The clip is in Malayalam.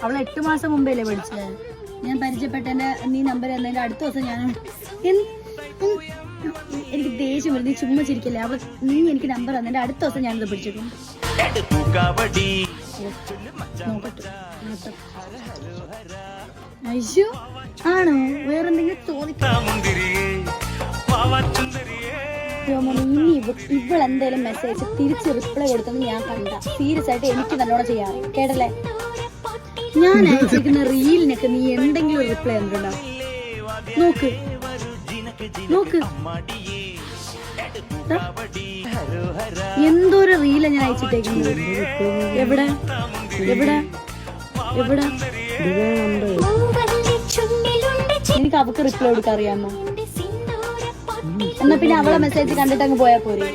അവൾ 8 മാസം മുമ്പേല്ലേ പഠിച്ചത്. ഞാൻ പരിചയപ്പെട്ടതിന്റെ നീ നമ്പർ തന്നതിന്റെ അടുത്ത ദിവസം ഞാൻ എനിക്ക് ദേഷ്യം വരും. നീ ചുമ്മാ ചിരിക്കല്ലേ. നീ എനിക്ക് നമ്പർ തന്നതിന്റെ അടുത്ത ദിവസം ഞാനിത് പിടിച്ചിട്ടുണ്ട്. അയ്യോ ആണോ? വേറെന്തെങ്കിലും ഇനി ഇവളെന്തേലും മെസ്സേജ് തിരിച്ച് റിപ്ലൈ കൊടുത്തെന്ന് ഞാൻ കണ്ട സീരിയസ് ആയിട്ട് എനിക്ക് നല്ലോണം ചെയ്യാറ് കേട്ടല്ലേ. ഞാൻ അയച്ചിരിക്കുന്ന റീലിനൊക്കെ നീ എന്തെങ്കിലും റിപ്ലൈ തന്നിട്ടുണ്ടോ? നോക്ക് നോക്ക്, എന്തോരം റീല ഞാൻ അയച്ചിട്ടേക്കുന്നത്. എവിടെ എവിടെ എവിടെ? എനിക്ക് അവക്ക് റിപ്ലൈ കൊടുക്കാൻ അറിയാമോ? എന്നാ പിന്നെ അവളെ മെസ്സേജ് കണ്ടിട്ട് അങ്ങ് പോയാ പോരെ.